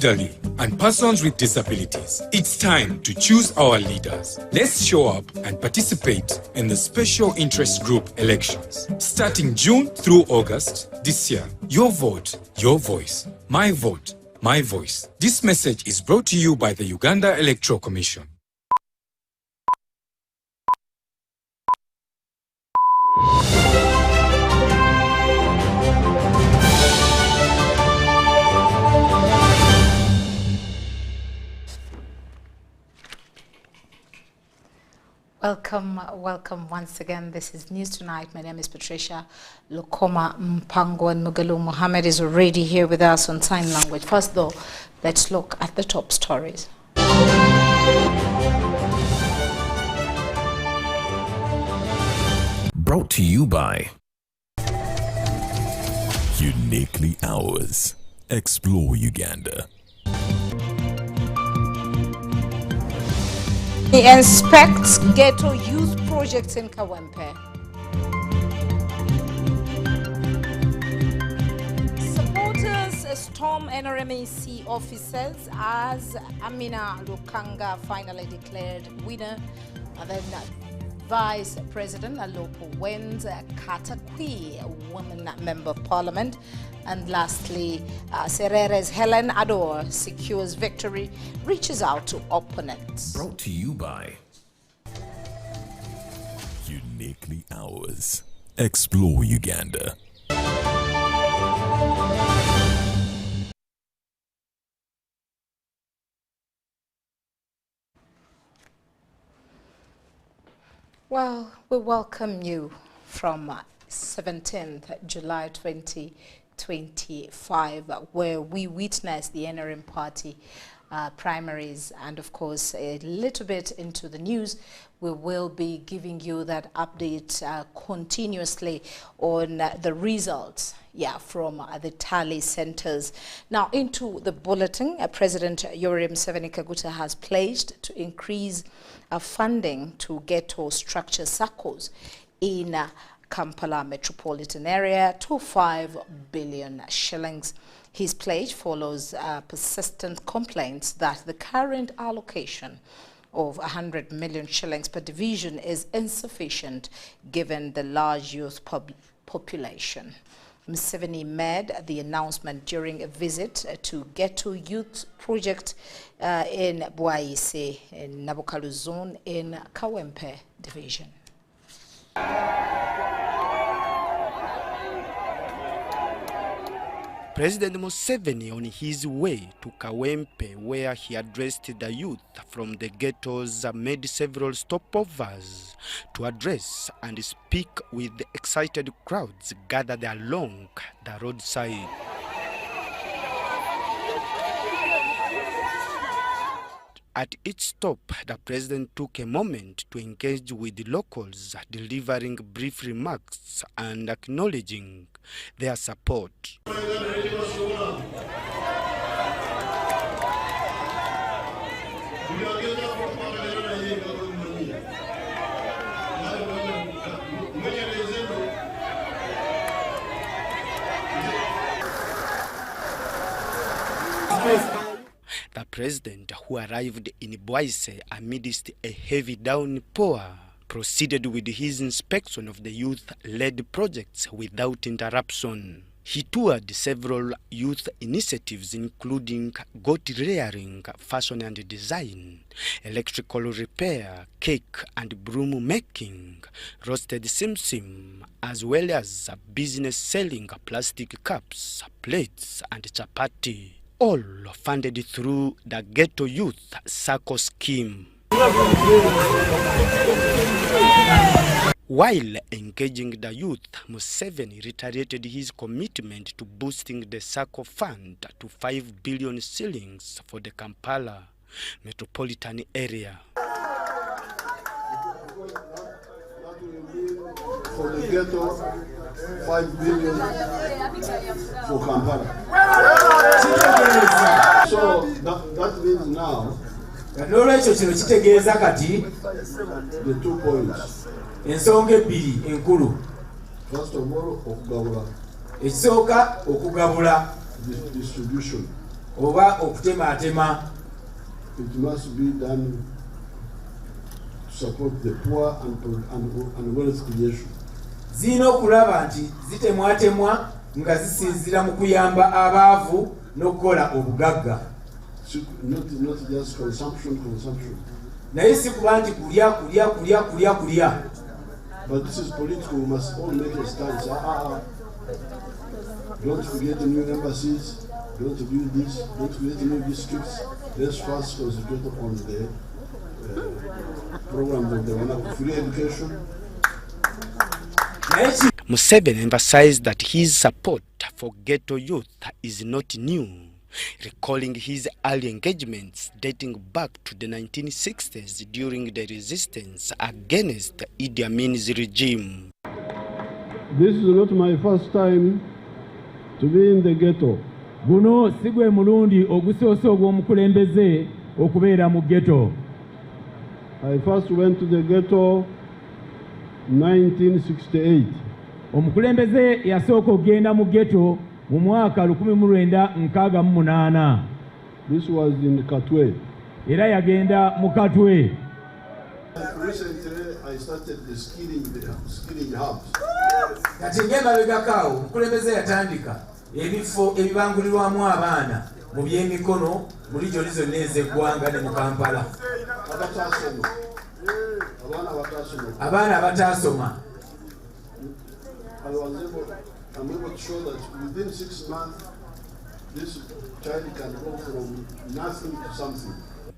elderly, and persons with disabilities. It's time to choose our leaders. Let's show up and participate in the special interest group elections. Starting June through August this year. Your vote, your voice. My vote, my voice. This message is brought to you by the Uganda Electoral Commission. Welcome once again. This is News Tonight. My name is Patricia Lukoma. Mpango and Mugalu Mohammed is already here with us on sign language. First though, let's look at the top stories. Brought to you by Uniquely Ours. Explore Uganda. He inspects ghetto youth projects in Kawempe. Supporters storm NRM officers as Amina Lukanga finally declared winner. And then Vice President Alopo wins Katakwi, woman member of parliament. And lastly, Serere's Helen Adora secures victory, reaches out to opponents. Brought to you by Uniquely Ours. Explore Uganda. Well, we welcome you from 17th July 2025, where we witnessed the NRM Party primaries, and of course a little bit into the news. We will be giving you that update continuously on the results from the tally centers. Now into the bulletin, President Yoweri Museveni Kaguta has pledged to increase funding to ghetto structure SACCOs in Kampala metropolitan area to 5 billion shillings. His pledge follows persistent complaints that the current allocation of 100 million shillings per division is insufficient given the large youth population. Museveni made the announcement during a visit to Ghetto Youth Project in Bwaise, in Nabukalu Zone in Kawempe Division. President Museveni on his way to Kawempe, where he addressed the youth from the ghettos, made several stopovers to address and speak with the excited crowds gathered along the roadside. At each stop, the president took a moment to engage with the locals, delivering brief remarks and acknowledging their support. The president, who arrived in Bwaise amidst a heavy downpour, proceeded with his inspection of the youth-led projects without interruption. He toured several youth initiatives including goat rearing, fashion and design, electrical repair, cake and broom making, roasted simsim, as well as business selling plastic cups, plates and chapati, all funded through the Ghetto Youth SACCO scheme. While engaging the youth, Museveni reiterated his commitment to boosting the SACCO fund to 5 billion shillings for the Kampala metropolitan area. For the ghetto, 5 billion for Kampala. So that means now the 2 points. Ensonga ebbiri enkulu. First of all, okugabula. Ekisooka okugabula. Distribution. oba okutemaatema. It must be done to support the poor and wealth creation. Zirina okulaba nti zitemwatemwa nga zisinzira mu kuyamba abaavu n'okukola obugagga. Not just consumption. Naye si kuba nti kulya. But this is political. We must all make a stance. Don't create new embassies. Don't do this. Don't create new districts. Let's first concentrate on the programs of the free education. Museveni emphasized that his support for ghetto youth is not new, recalling his early engagements dating back to the 1960s during the resistance against Idi Amin's regime. This is not my first time to be in the ghetto. Guno sigwe mulundi ogusoose ogw'omukulembeze okubeera mu ghetto. I first went to the ghetto 1968. Omukulembeze yasooka okugenda mu ghetto mu mwaka 1968. This was in Katwe. Era yagenda mu Katwe. Recently I started the skilling hubs. Kati ng'emabegakaawo omukulembeze yatandika ebifo ebibangulirwamu abaana mu by'emikono mu regioni zonna ez'eggwanga ne mu Kampala. Abaana abataasoma. I'm able to show that within 6 months this child can go from nothing to something.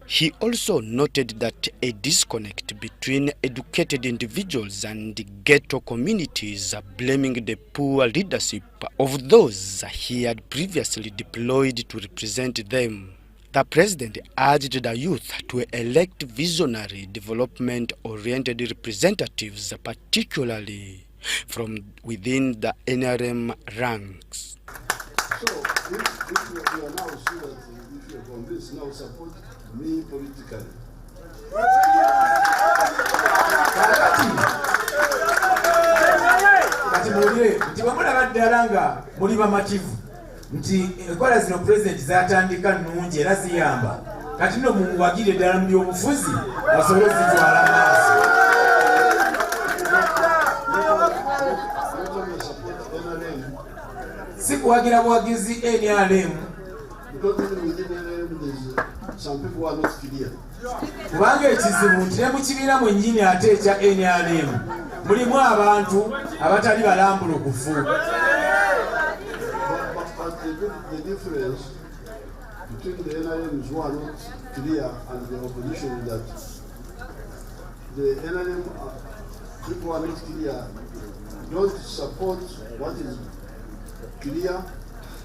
He also noted that a disconnect between educated individuals and ghetto communities, blaming the poor leadership of those he had previously deployed to represent them. The president urged the youth to elect visionary, development-oriented representatives, particularly from within the NRM ranks. So, if you are now sure that if you are convinced, now support me politically. Kati mulire nti bamulaba ddala nga muli bamativu nti enkola zino pulezidenti zatandika nnungi era ziyamba. Kati nno mumuwagire ddala mu by'obufuzi basobole okuzitwala maaso. Si kuwagira buwagizi NRM. Some people are not clear. Kubanga ekizibu nti ne mu kibiina mwennyini ate ekya NRM mulimu abantu abatali balambulukufu. But the difference between the NRMs who are not clear and the opposition is that the NRM people who are not clear don't support what is clear,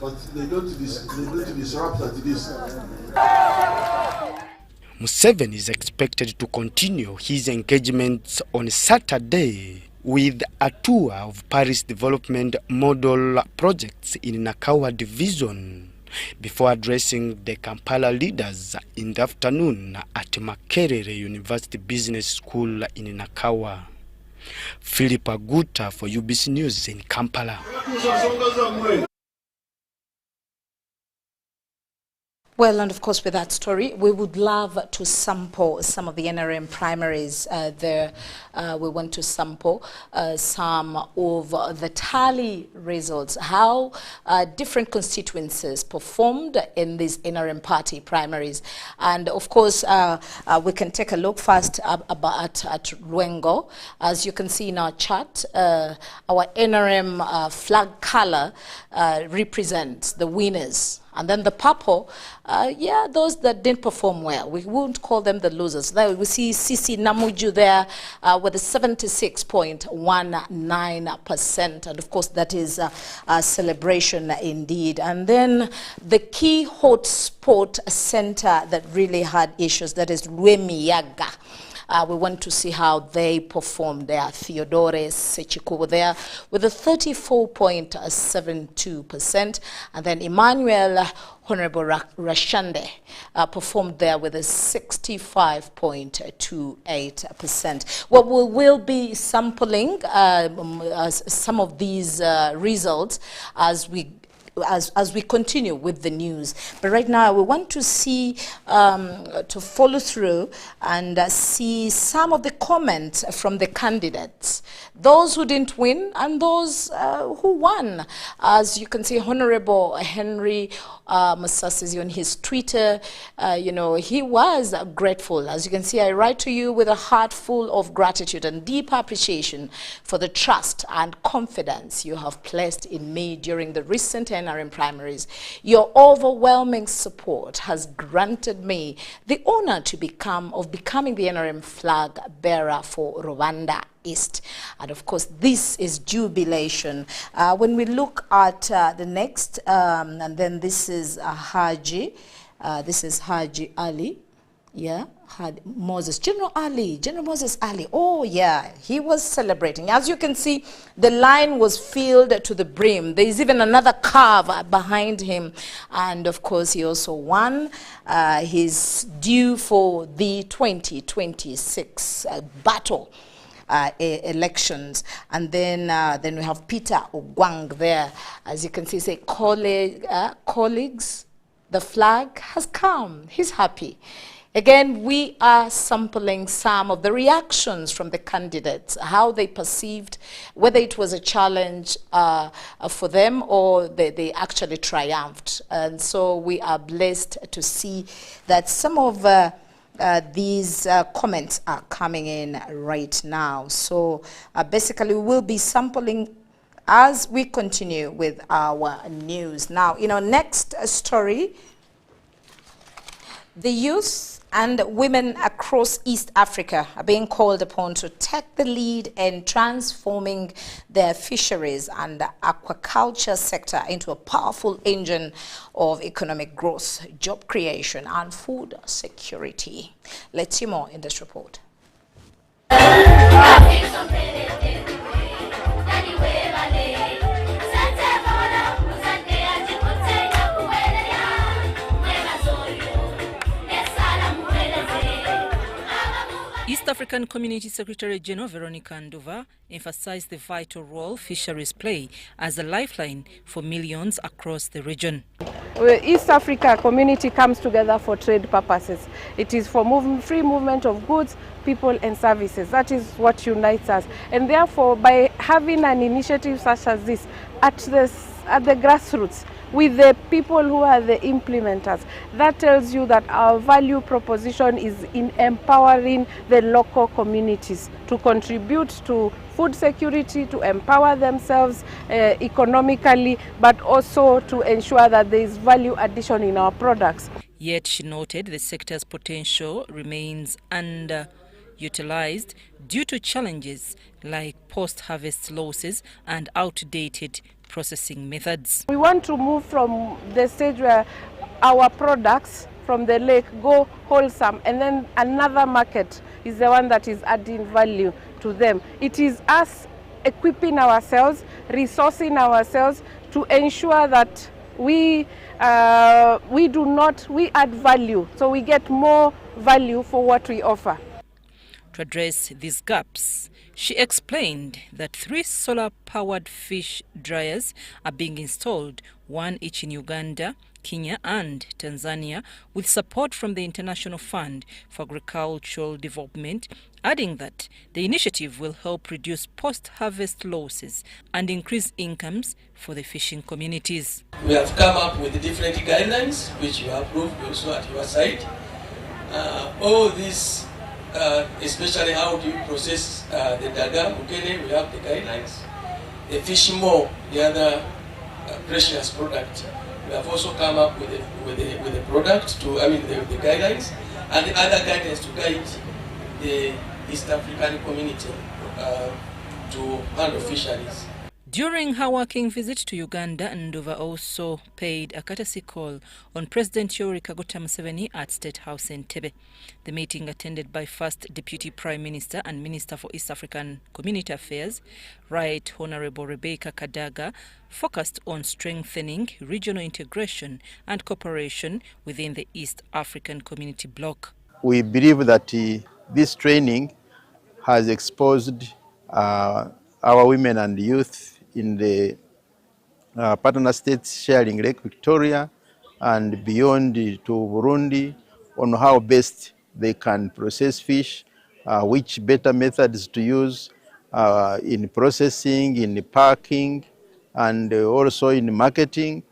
but they don't disrupt at this. Museveni is expected to continue his engagements on Saturday with a tour of Paris development model projects in Nakawa division before addressing the Kampala leaders in the afternoon at Makerere University Business School in Nakawa. Philip Aguta for UBC News in Kampala. Well, and of course, with that story, we would love to sample some of the NRM primaries there. We want to sample some of the tally results, how different constituencies performed in these NRM party primaries. And of course, we can take a look first at Lwengo. As you can see in our chart, our NRM flag color represents the winners. And then the purple, those that didn't perform well. We won't call them the losers. There we see Sisi Namuju there with a 76.19%. And of course, that is a celebration indeed. And then the key hotspot center that really had issues, that is Rwemiyaga. We want to see how they performed there. Theodore Sechikubo there with a 34.72%. And then Emmanuel Honorable Rashande performed there with a 65.28%. Well, we will be sampling some of these results as we as we continue with the news. But right now, we want to see, to follow through and see some of the comments from the candidates, those who didn't win and those who won. As you can see, Honorable Henry Musasizi on his Twitter, he was grateful. As you can see, I write to you with a heart full of gratitude and deep appreciation for the trust and confidence you have placed in me during the recent NRM primaries. Your overwhelming support has granted me the honor to becoming the NRM flag bearer for Rwanda East. And of course, this is jubilation. When we look at the next, and then this is Haji Ali. Yeah, General Moses Ali. Oh yeah, he was celebrating. As you can see, the line was filled to the brim. There is even another curve behind him. And of course, he also won his due for the 2026 battle elections. And then we have Peter Ogwang there. As you can see, say colleagues, the flag has come. He's happy. Again, we are sampling some of the reactions from the candidates, how they perceived, whether it was a challenge for them or they actually triumphed. And so we are blessed to see that some of these comments are coming in right now. So basically, we will be sampling as we continue with our news. Now, next story, the youth and women across East Africa are being called upon to take the lead in transforming their fisheries and aquaculture sector into a powerful engine of economic growth, job creation, and food security. Let's see more in this report. East African Community Secretary General Veronica Nduva emphasized the vital role fisheries play as a lifeline for millions across the region. East Africa community comes together for trade purposes. It is for free movement of goods, people and services. That is what unites us. And therefore, by having an initiative such as this at the grassroots, with the people who are the implementers, that tells you that our value proposition is in empowering the local communities to contribute to food security, to empower themselves economically, but also to ensure that there is value addition in our products. Yet she noted the sector's potential remains underutilized due to challenges like post-harvest losses and outdated processing methods. We want to move from the stage where our products from the lake go wholesome, and then another market is the one that is adding value to them. It is us equipping ourselves, resourcing ourselves to ensure that we add value, so we get more value for what we offer. To address these gaps, she explained that 3 solar-powered fish dryers are being installed, one each in Uganda, Kenya and Tanzania, with support from the International Fund for Agricultural Development, adding that the initiative will help reduce post-harvest losses and increase incomes for the fishing communities. We have come up with different guidelines, which you approved also at your side. All these especially how do you process the daga, mukele, we have the guidelines. The fish maw, the other precious product, we have also come up with the product the guidelines and the other guidelines to guide the East African community to handle fisheries. During her working visit to Uganda, Nduva also paid a courtesy call on President Yoweri Kaguta Museveni at State House in Entebbe. The meeting, attended by First Deputy Prime Minister and Minister for East African Community Affairs, Right Honorable Rebecca Kadaga, focused on strengthening regional integration and cooperation within the East African Community Bloc. We believe that this training has exposed our women and youth in the partner states sharing Lake Victoria and beyond to Burundi on how best they can process fish, which better methods to use in processing, in packing, and also in marketing.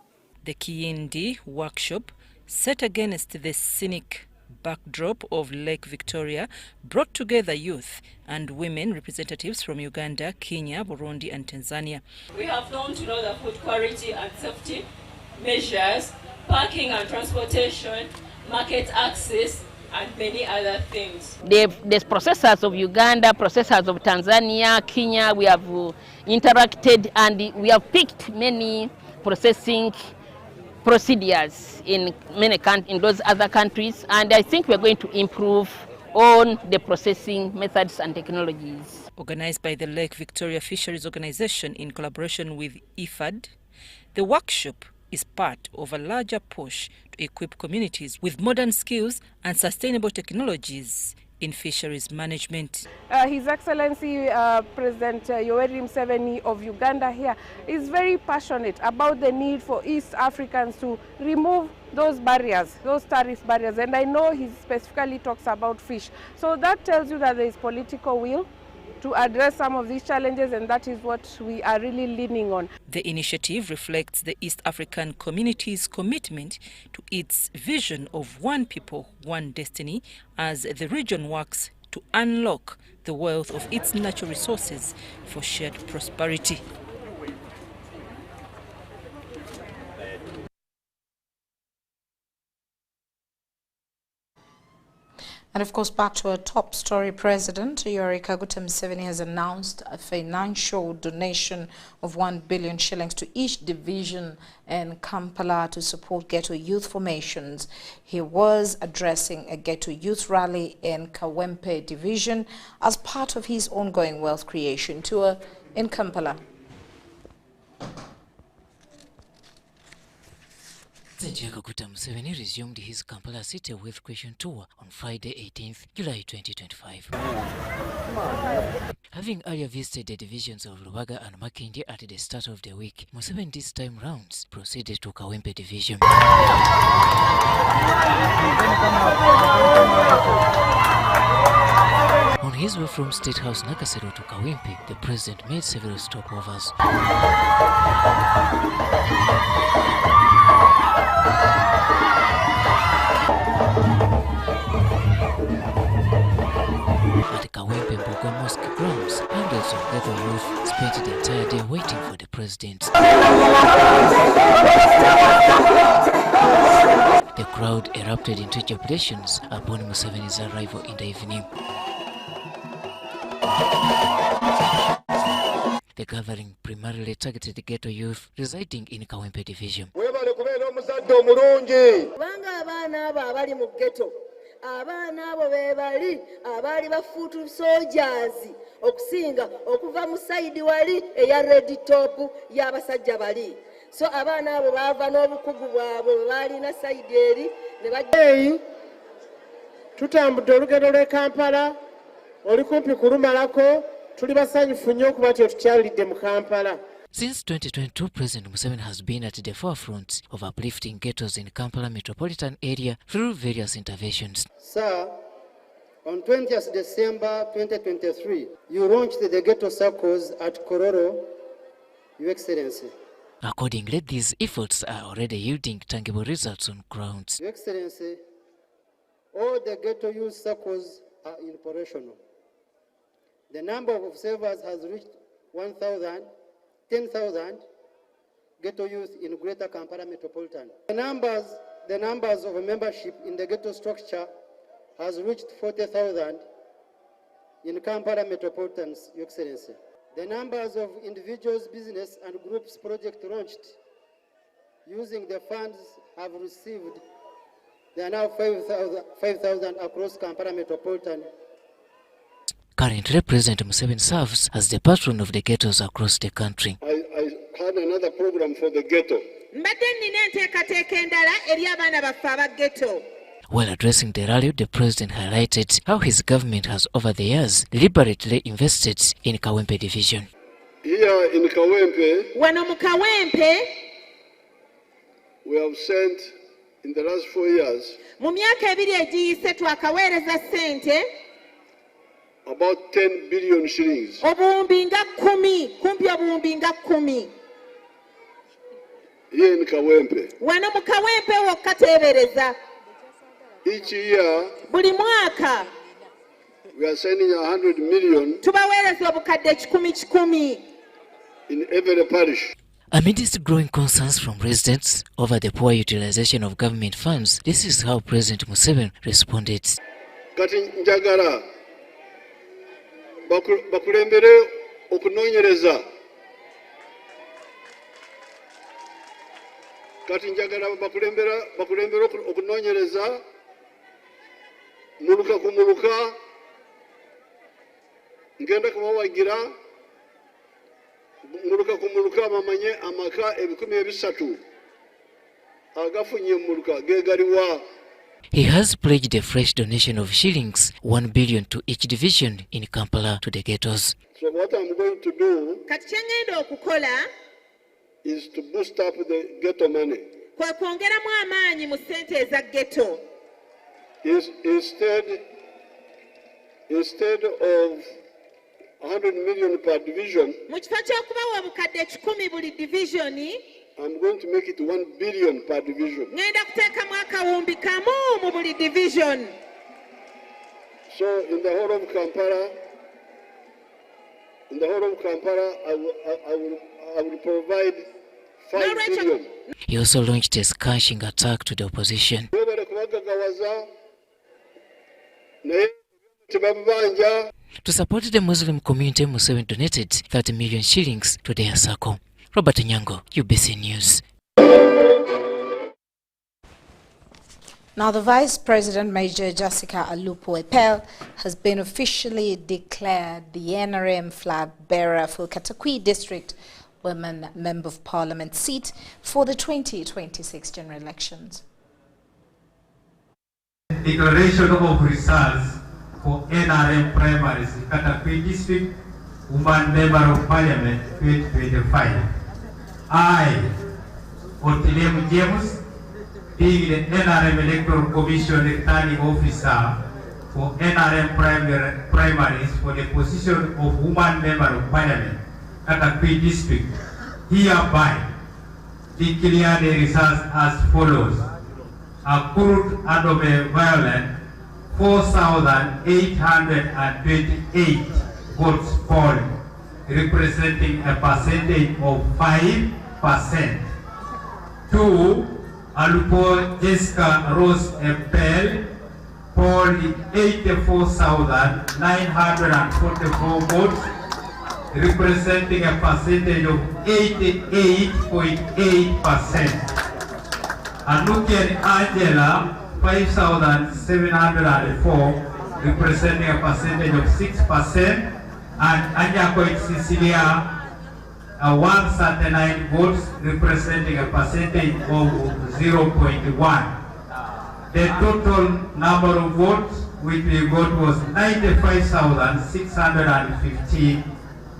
The Kiyindi workshop, set against the scenic backdrop of Lake Victoria, brought together youth and women representatives from Uganda, Kenya, Burundi and Tanzania. We have known to know the food quality and safety measures, parking and transportation, market access, and many other things. The processors of Uganda, processors of Tanzania, Kenya, we have interacted and we have picked many processing procedures in those other countries, and I think we're going to improve on the processing methods and technologies. Organized by the Lake Victoria Fisheries Organization in collaboration with IFAD, the workshop is part of a larger push to equip communities with modern skills and sustainable technologies in fisheries management. His Excellency President Yoweri Museveni of Uganda here is very passionate about the need for East Africans to remove those barriers, those tariff barriers, and I know he specifically talks about fish. So that tells you that there is political will to address some of these challenges, and that is what we are really leaning on. The initiative reflects the East African community's commitment to its vision of one people, one destiny, as the region works to unlock the wealth of its natural resources for shared prosperity. And of course, back to our top story, President Yoweri Kaguta Museveni has announced a financial donation of 1 billion shillings to each division in Kampala to support ghetto youth formations. He was addressing a ghetto youth rally in Kawempe division as part of his ongoing wealth creation tour in Kampala. President Kaguta Museveni resumed his Kampala City Wealth Creation Tour on Friday 18th July 2025. Having earlier visited the divisions of Lubaga and Makindye at the start of the week, Museveni this time rounds proceeded to Kawempe division. On his way from State House Nakasero to Kawempe, the president made several stopovers. At Kawempe Mbogo Mosque grounds, hundreds of ghetto youth spent the entire day waiting for the president. The crowd erupted into jubilations upon Museveni's arrival in the evening. The gathering primarily targeted ghetto youth residing in Kawempe division. Abaana abo bebali abali bafuutu soldiers okusinga okuva mu side wali eya red top y'abasajja bali. So abaana abo baava n'obukugu bwabwe bali na side eri ne bajja. Tutambudde olugendo lw'e Kampala oli kumpi kulumalako tuli basanyufu nnyo kuba tukyalidde mu Kampala. Since 2022, President Museveni has been at the forefront of uplifting ghettos in Kampala metropolitan area through various interventions. Sir, on 20th December 2023, you launched the ghetto circles at Kororo, Your Excellency. Accordingly, these efforts are already yielding tangible results on ground. Your Excellency, all the ghetto youth circles are operational. The number of observers has reached 10,000 ghetto youth in Greater Kampala Metropolitan. The numbers of membership in the ghetto structure has reached 40,000 in Kampala Metropolitan, Your Excellency. The numbers of individuals, business, and groups project launched using the funds have received. They are now 5,000 across Kampala Metropolitan. Currently, President Museveni serves as the patron of the ghettos across the country. I had another program for the ghetto. While addressing the rally, the president highlighted how his government has over the years deliberately invested in Kawempe division. Here in Kawempe, wano mu Kawempe, we have sent in the last 4 years mu myaka ebiri egiyise twakaweereza ssente about 10 billion shillings. obuwumbi nga 10, kumpi obuwumbi nga 10. Here in Kawempe, wano mu Kawempe wokka teebereza. each year buli mwaka we are sending 100 million tubaweereza obukadde 10 in every parish. Amidst growing concerns from residents over the poor utilization of government funds, this is how President Museveni responded. Kati njagala bakulembere okunoonyereza. Kati njagala bakulembere okunoonyereza muluka ku muluka ngenda kubawagira muluka ku muluka bamanye amaka 300 agafunye muluka gegaliwa. He has pledged a fresh donation of shillings 1 billion to each division in Kampala to the ghettos. So what I'm going to do kati kyengenda okukola is to boost up the ghetto money. kwe kwongeramu amaanyi mu ssente eza ghetto. Instead of 100 million per division, mu kifo ky'okubawa obukadde 10 buli divisioni, I'm going to make it 1 billion per division. ngenda kuteekamu akawumbi kamu mu buli division. So in the whole of Kampala, I will provide 5 billion. He also launched a scathing attack to the opposition. To support the Muslim community, Museveni donated 30 million shillings to their circle. Robert Nyango, UBC News. Now, the Vice President Major Jessica Alupo-Epel has been officially declared the NRM flag bearer for Katakwi District Women Member of Parliament seat for the 2026 general elections. Declaration of results for NRM primaries, Katakwi District Women Member of Parliament 2025. I, Otilem James, being the NRM Electoral Commission returning officer for NRM primaries for the position of Woman Member of Parliament, Katakwi District, hereby declare the results as follows. Accrued Adobe Violent 4,828 votes polled, representing a percentage of 5%. 2. Alupo Jessica Rose Epel polled 84,944 votes, representing a percentage of 88.8%. Anukian Angela 5,704, representing a percentage of 6%, and Anyakoit Cecilia 139 votes, representing a percentage of 0.1. The total number of votes which we got was 95,615,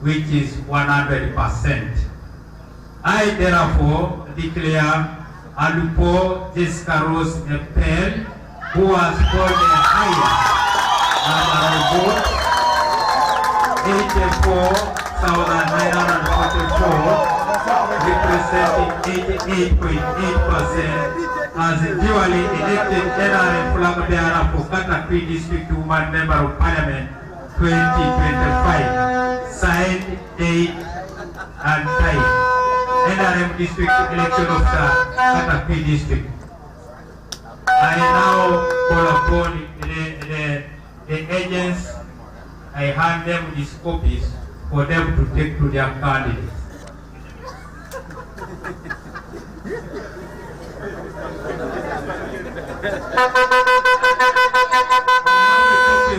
which is 100%. I therefore declare Alupo Jessica Rose Epel, who has scored the highest number of votes, 84,944, representing 88.8%, as duly elected NRM flag bearer for Katakwi District Woman Member of Parliament 2025. Signed, date, and time. NRM District Election Officer, Katakwi District. I now call upon the agents. I hand them these copies for them to take to their candidates.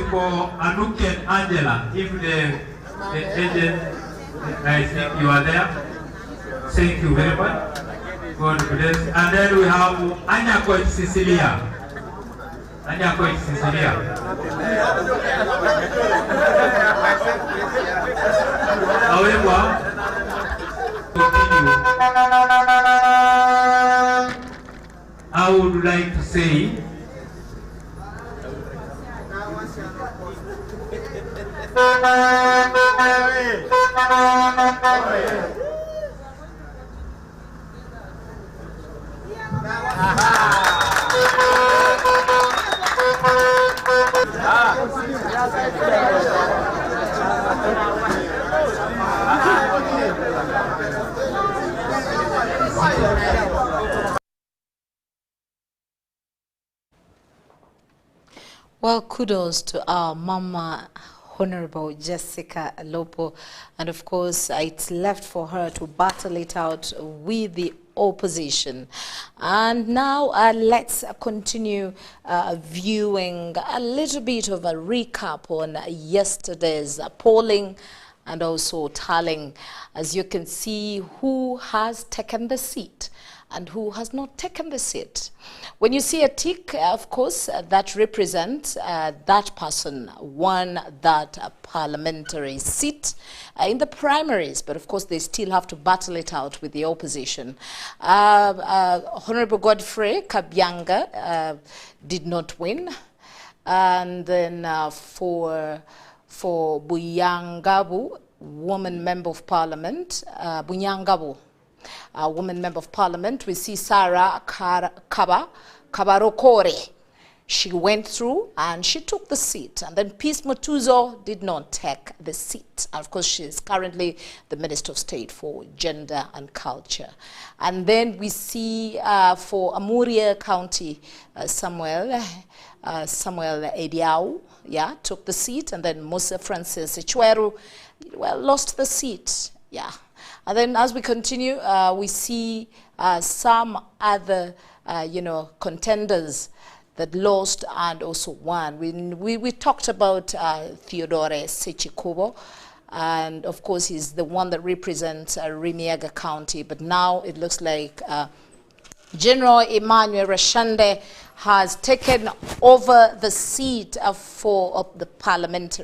For Anukian Angela, if the agent, I think you are there. Thank you very much. God bless. And then we have Anyakoit Cecilia. Anyakoit Cecilia. However, you, I would like to say Well, kudos to our Mama Honorable Jessica Lopo, and of course it's left for her to battle it out with the opposition. And now let's continue viewing a little bit of a recap on yesterday's polling and also tallying, as you can see, who has taken the seat and who has not taken the seat. When you see a tick, of course, that represents that person won that parliamentary seat in the primaries, but of course they still have to battle it out with the opposition. Honorable Godfrey Kabyanga did not win, and then for Buyangabu, woman member of parliament, woman member of parliament, we see Sarah Kabarokore. She went through and she took the seat. And then Peace Mutuzo did not take the seat. And of course, she is currently the Minister of State for Gender and Culture. And then we see for Amuria County, Samuel Ebiau, took the seat. And then Musa Francis Ichweru, lost the seat. And then as we continue, we see some other, contenders that lost and also won. We talked about Theodore Sechikubo, and of course he's the one that represents Rimiaga County, but now it looks like General Emmanuel Rashande has taken over the seat for the parliament.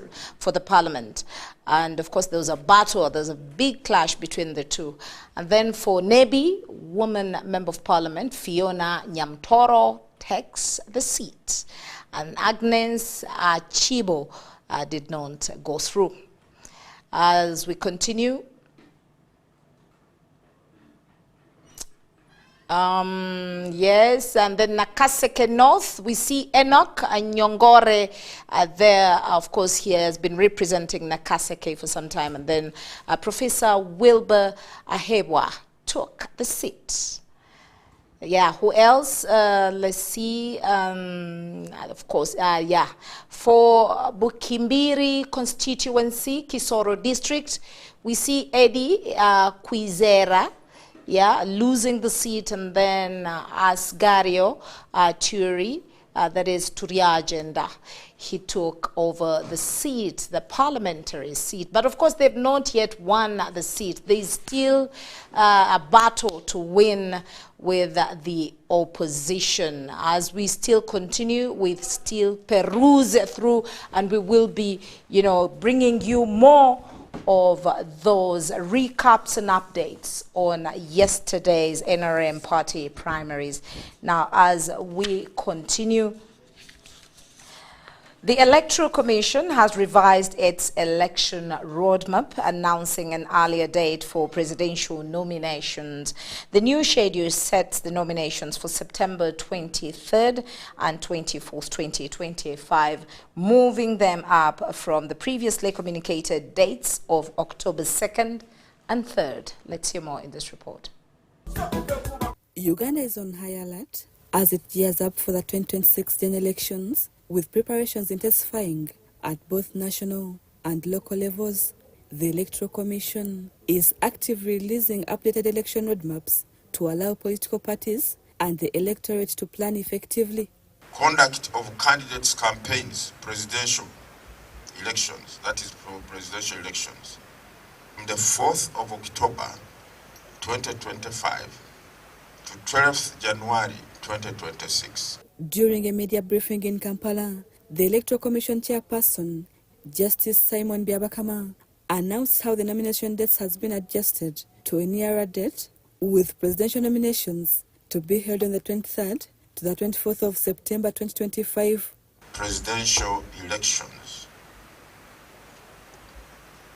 And of course there was a battle, there's a big clash between the two. And then for Nebi, woman member of parliament, Fiona Nyamtoro takes the seat. And Agnes Chibo did not go through. As we continue, yes, and then Nakaseke North, we see Enoch Nyongore there. Of course, he has been representing Nakaseke for some time. And then Professor Wilbur Ahebwa took the seat. Who else? Let's see. Of course, for Bukimbiri constituency, Kisoro district, we see Eddie Kwizera, losing the seat, and then Asgario Turi, that is Turia Agenda, he took over the seat, the parliamentary seat. But of course, they've not yet won the seat. There's still a battle to win with the opposition. As we still continue, we still peruse through, and we will be, bringing you more of those recaps and updates on yesterday's NRM Party primaries. Now, as we continue, the Electoral Commission has revised its election roadmap, announcing an earlier date for presidential nominations. The new schedule sets the nominations for September 23rd and 24th, 2025, moving them up from the previously communicated dates of October 2nd and 3rd. Let's hear more in this report. Uganda is on high alert as it gears up for the 2026 general elections, with preparations intensifying at both national and local levels. The Electoral Commission is actively releasing updated election roadmaps to allow political parties and the electorate to plan effectively. Conduct of candidates' campaigns, presidential elections, that is for presidential elections, from the 4th of October 2025 to 12th January 2026. During a media briefing in Kampala, the Electoral Commission chairperson, Justice Simon Byabakama, announced how the nomination dates has been adjusted to a nearer date, with presidential nominations to be held on the 23rd to the 24th of September 2025. Presidential elections,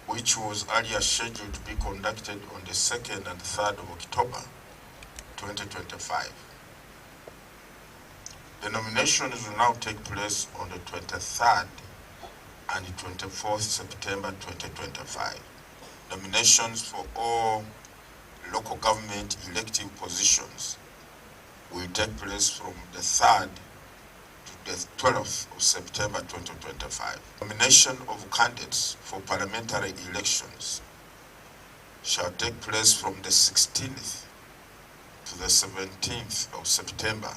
which was earlier scheduled to be conducted on the 2nd and 3rd of October 2025. The nominations will now take place on the 23rd and 24th September 2025. Nominations for all local government elective positions will take place from the 3rd to the 12th of September 2025. Nomination of candidates for parliamentary elections shall take place from the 16th to the 17th of September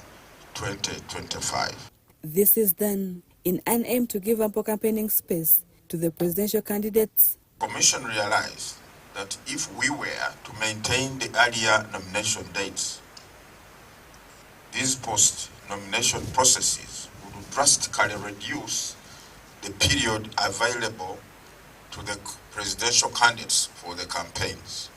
2025. This is done in an aim to give ample campaigning space to the presidential candidates. The Commission realized that if we were to maintain the earlier nomination dates, these post-nomination processes would drastically reduce the period available to the presidential candidates for the campaigns.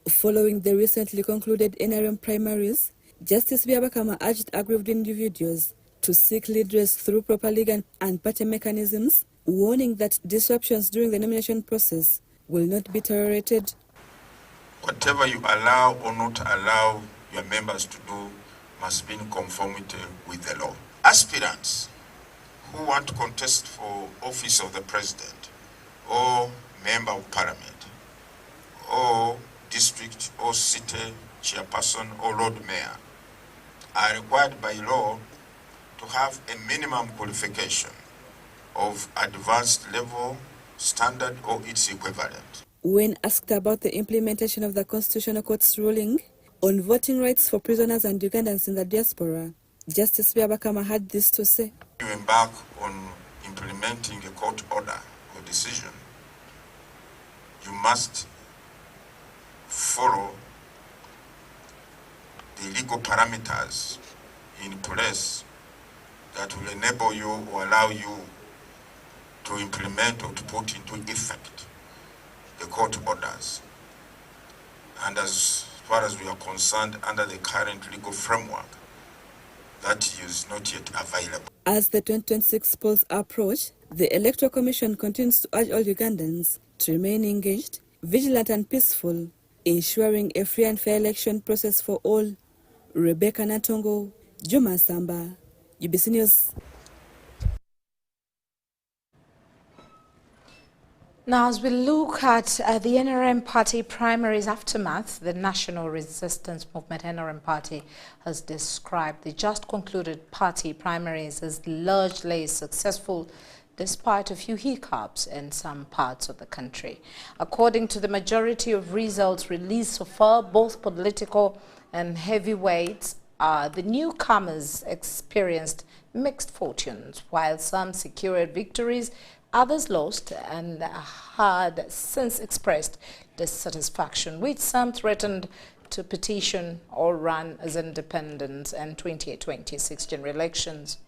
Following the recently concluded NRM primaries, Justice Byabakama urged aggrieved individuals to seek redress through proper legal and party mechanisms, warning that disruptions during the nomination process will not be tolerated. Whatever you allow or not allow your members to do must be in conformity with the law. Aspirants who want to contest for office of the president or member of parliament or district or city chairperson or lord mayor are required by law to have a minimum qualification of advanced level, standard or its equivalent. When asked about the implementation of the Constitutional Court's ruling on voting rights for prisoners and Ugandans in the diaspora, Justice Byabakama had this to say. You embark on implementing a court order or decision, you must follow the legal parameters in place that will enable you or allow you to implement or to put into effect the court orders. And as far as we are concerned, under the current legal framework, that is not yet available. As the 2026 polls approach, the Electoral Commission continues to urge all Ugandans to remain engaged, vigilant and peaceful, ensuring a free and fair election process for all. Rebecca Natongo, Juma Samba, UBC News. Now, as we look at the NRM Party primaries aftermath, the National Resistance Movement NRM Party has described the just concluded party primaries as largely successful, despite a few hiccups in some parts of the country. According to the majority of results released so far, both political and heavyweights, the newcomers experienced mixed fortunes, while some secured victories, others lost and had since expressed dissatisfaction, which some threatened to petition or run as independents in 2026 general elections.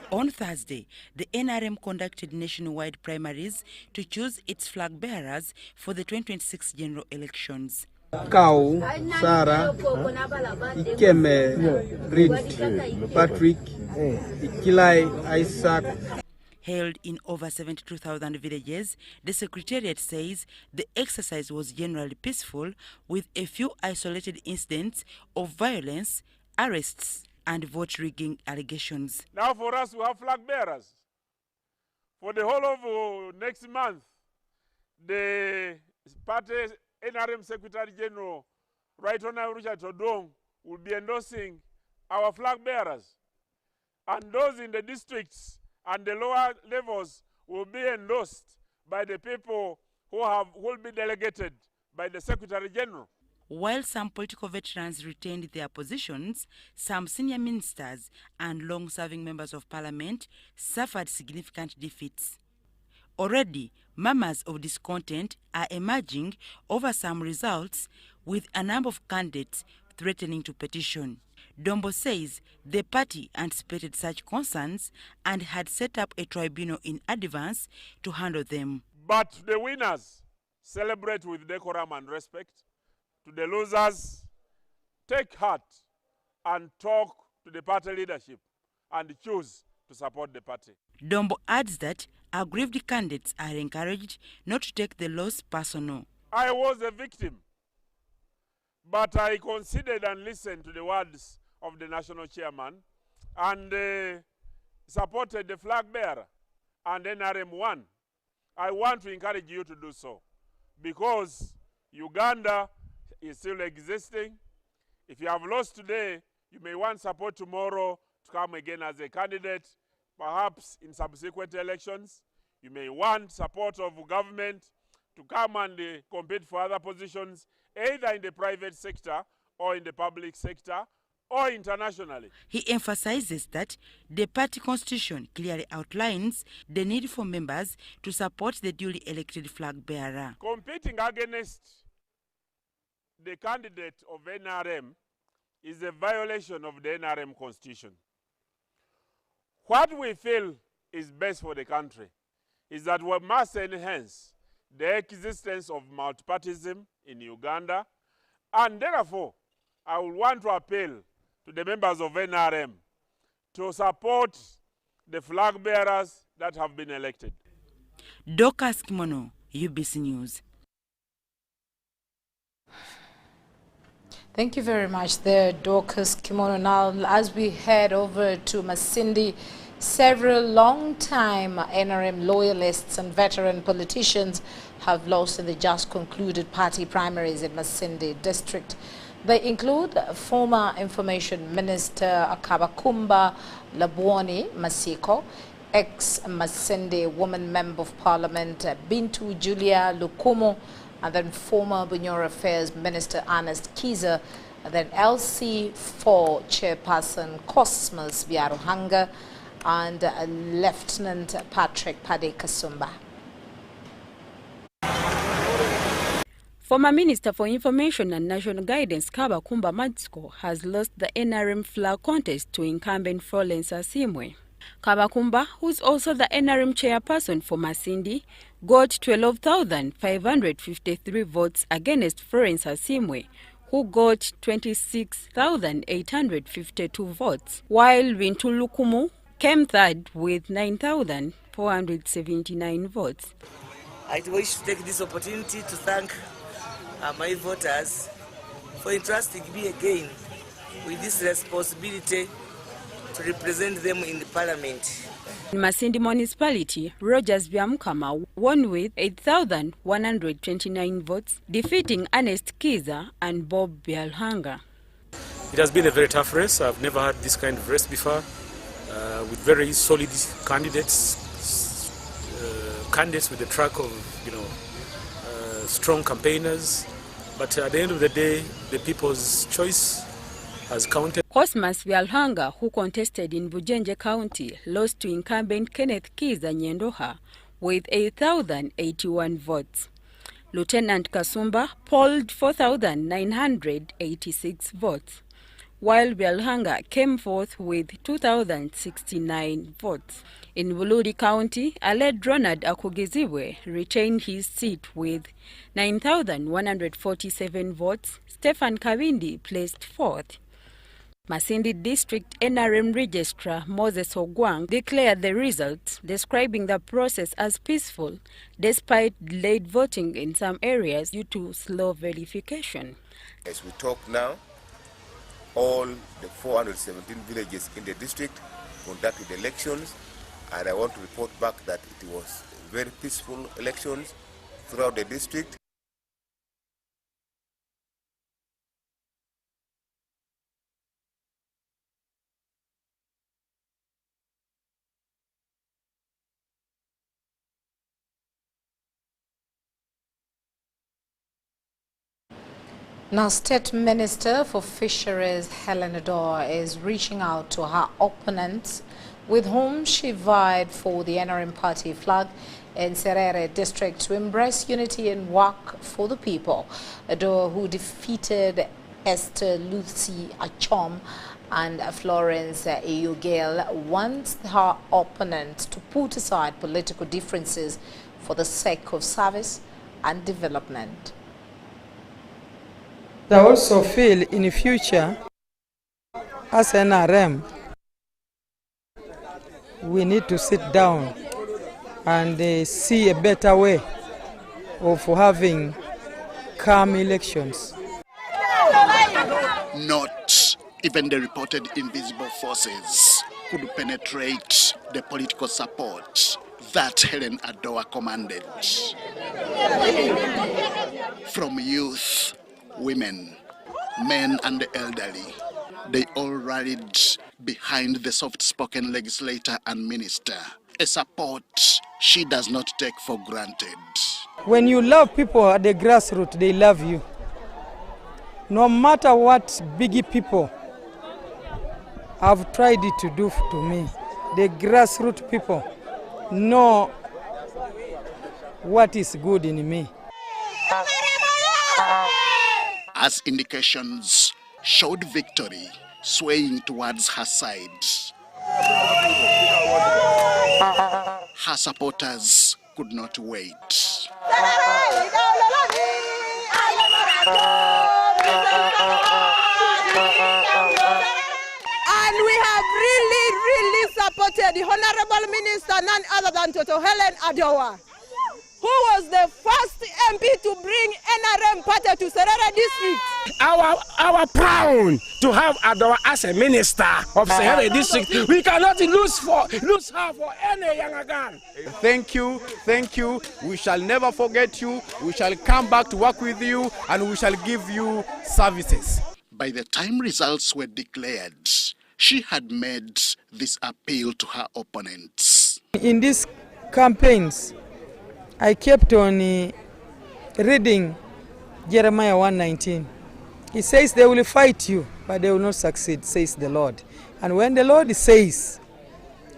On Thursday, the NRM conducted nationwide primaries to choose its flag bearers for the 2026 general elections. Kau, Sarah, Ikeme, Reed, Patrick, Ikilai, Isaac. Held in over 72,000 villages, the Secretariat says the exercise was generally peaceful, with a few isolated incidents of violence, arrests, and vote rigging allegations. Now for us, we have flag bearers. For the whole of next month, the party NRM Secretary General, Right Honorable Richard Odong, will be endorsing our flag bearers. And those in the districts and the lower levels will be endorsed by the people who will be delegated by the Secretary General. While some political veterans retained their positions, some senior ministers and long-serving members of parliament suffered significant defeats. Already, murmurs of discontent are emerging over some results, with a number of candidates threatening to petition. Dombo says the party anticipated such concerns and had set up a tribunal in advance to handle them. But the winners celebrate with decorum and respect. To the losers, take heart and talk to the party leadership and choose to support the party. Dombo adds that aggrieved candidates are encouraged not to take the loss personal. I was a victim, but I considered and listened to the words of the national chairman and supported the flag bearer, and NRM won. I want to encourage you to do so because Uganda is still existing. If you have lost today, you may want support tomorrow to come again as a candidate, perhaps in subsequent elections. You may want support of government to come and compete for other positions, either in the private sector or in the public sector or internationally. He emphasizes that the party constitution clearly outlines the need for members to support the duly elected flag bearer. Competing against the candidate of NRM is a violation of the NRM constitution. What we feel is best for the country is that we must enhance the existence of multipartyism in Uganda, and therefore I will want to appeal to the members of NRM to support the flag bearers that have been elected. Dorcas Kimono, UBC News. Thank you very much there, Dorcas Kimono. Now, as we head over to Masindi, several long-time NRM loyalists and veteran politicians have lost in the just concluded party primaries in Masindi district. They include former Information Minister Kabakumba Labwoni Masiko, ex-Masindi Woman Member of Parliament Bintu Julia Lukumo, and then former Bunyoro Affairs Minister Ernest Kiza, and then LC4 Chairperson Cosmas Biaruhanga, and Lieutenant Patrick Pade Kasumba. Former Minister for Information and National Guidance Kabakumba Matsiko has lost the NRM flag contest to incumbent Florence Asimwe. Kabakumba, who's also the NRM chairperson for Masindi, got 12,553 votes against Florence Asimwe, who got 26,852 votes, while Bintu Lukumu came third with 9,479 votes. I wish to take this opportunity to thank my voters for entrusting me again with this responsibility to represent them in the parliament. In Masindi municipality, Rogers Byamukama won with 8,129 votes, defeating Ernest Kiza and Bob Byalhanga. It has been a very tough race. I've never had this kind of race before, with very solid candidates, candidates with a track of, strong campaigners. But at the end of the day, the people's choice has counted. Cosmas Byalhanga, who contested in Bujenje County, lost to incumbent Kenneth Kiza Nyendoha with 8,081 votes. Lieutenant Kasumba polled 4,986 votes, while Byalhanga came forth with 2,069 votes. In Buludi County, Aled Ronald Akugizibwe retained his seat with 9,147 votes. Stephen Kabindi placed fourth. Masindi District NRM Registrar Moses Ogwang declared the results, describing the process as peaceful, despite delayed voting in some areas due to slow verification. As we talk now, all the 417 villages in the district conducted elections, and I want to report back that it was very peaceful elections throughout the district. Now, State Minister for Fisheries Helen Adora is reaching out to her opponents with whom she vied for the NRM Party flag in Serere district to embrace unity and work for the people. Adora, who defeated Esther Lucy Achom And Florence Eugale wants her opponent to put aside political differences for the sake of service and development. I also feel in the future, as NRM, we need to sit down and see a better way of having calm elections. Not even the reported invisible forces could penetrate the political support that Helen Adora commanded. From youth, women, men and the elderly, they all rallied behind the soft-spoken legislator and minister, a support she does not take for granted. When you love people at the grassroots, they love you. No matter what big people have tried to do to me, the grassroots people know what is good in me. As indications showed victory swaying towards her side, her supporters could not wait. And we have really supported the Honorable Minister, none other than Toto Helen Adora, who was the first MP to bring NRM Party to Serere District. Our proud to have Adora as a minister of Serere District. We cannot lose her for any younger gun. Thank you. We shall never forget you. We shall come back to work with you and we shall give you services. By the time results were declared, she had made this appeal to her opponents. In these campaigns, I kept on reading Jeremiah 1:19. It says they will fight you, but they will not succeed, says the Lord. And when the Lord says,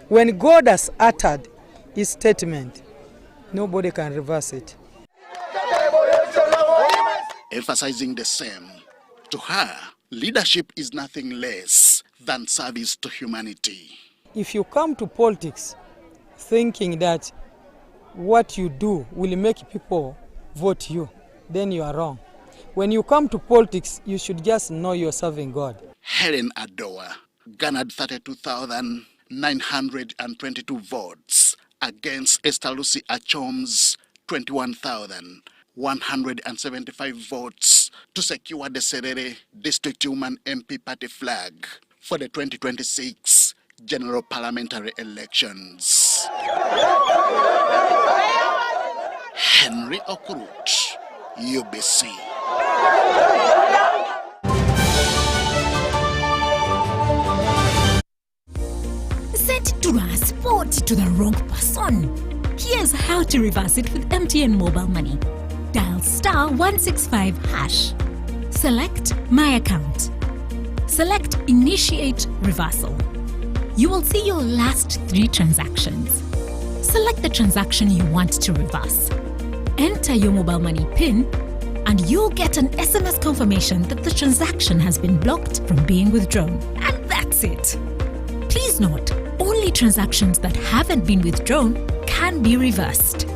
when God has uttered his statement, nobody can reverse it. Emphasizing the same, to her, leadership is nothing less than service to humanity. If you come to politics thinking that what you do will make people vote you, then you are wrong. When you come to politics, you should just know you're serving God. Helen Adora garnered 32,922 votes against Esther Lucy Achom's 21,175 votes to secure the Serere District Human MP Party flag for the 2026 General Parliamentary Elections. Henry Okurut, UBC. Sent to transport to the wrong person. Here's how to reverse it with MTN Mobile Money. Dial *165#. Select My Account. Select Initiate Reversal. You will see your last 3 transactions. Select the transaction you want to reverse. Enter your mobile money PIN and you'll get an SMS confirmation that the transaction has been blocked from being withdrawn. And that's it. Please note, only transactions that haven't been withdrawn can be reversed.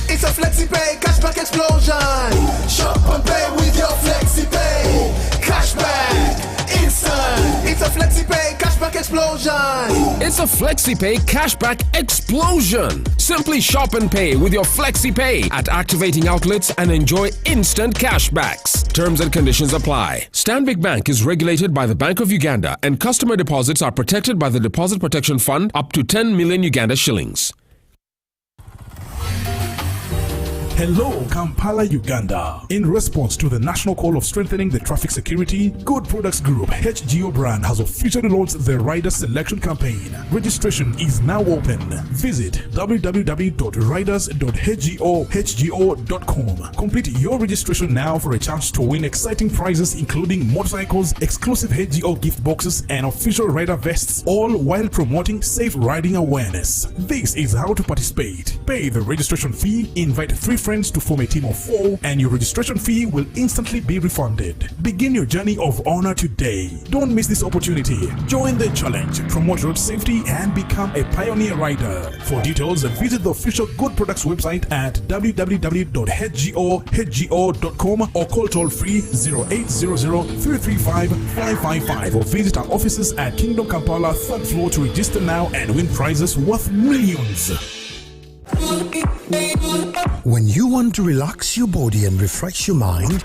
It's a FlexiPay cashback explosion. Shop and pay with your FlexiPay. Cashback instant. It's a FlexiPay cashback explosion. It's a FlexiPay cashback explosion. Simply shop and pay with your FlexiPay at activating outlets and enjoy instant cashbacks. Terms and conditions apply. Stanbic Bank is regulated by the Bank of Uganda and customer deposits are protected by the Deposit Protection Fund up to 10 million Uganda shillings. Hello, Kampala, Uganda. In response to the national call of strengthening the traffic security, Good Products Group HGO brand has officially launched the Rider Selection Campaign. Registration is now open. Visit www.riders.hgo.com. Complete your registration now for a chance to win exciting prizes including motorcycles, exclusive HGO gift boxes, and official rider vests, all while promoting safe riding awareness. This is how to participate. Pay the registration fee, invite 3 friends to form a team of 4, and your registration fee will instantly be refunded. Begin your journey of honor today. Don't miss this opportunity. Join the challenge, promote road safety, and become a pioneer rider. For details, visit the official Good Products website at www.hgo.com or call toll free 0800-335-555 or visit our offices at Kingdom Kampala 3rd floor to register now and win prizes worth millions. When you want to relax your body and refresh your mind,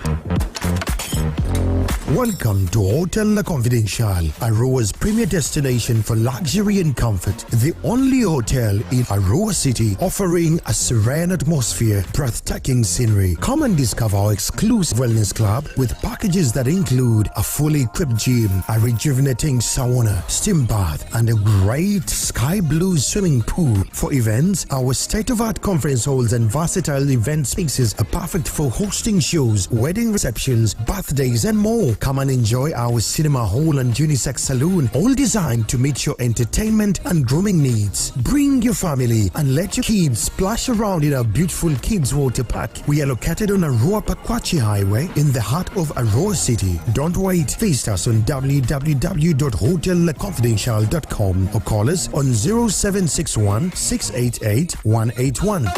welcome to Hotel La Confidential, Aroa's premier destination for luxury and comfort. The only hotel in Aroa City offering a serene atmosphere, breathtaking scenery. Come and discover our exclusive wellness club with packages that include a fully equipped gym, a rejuvenating sauna, steam bath, and a great sky blue swimming pool. For events, our state-of-art conference halls and versatile event spaces are perfect for hosting shows, wedding receptions, birthdays, and more. Come and enjoy our cinema hall and unisex saloon, all designed to meet your entertainment and grooming needs. Bring your family and let your kids splash around in our beautiful kids water park. We are located on Aroa Pakwachi Highway in the heart of Aroa City. Don't wait. Visit us on www.hotelconfidential.com or call us on 0761 688 181.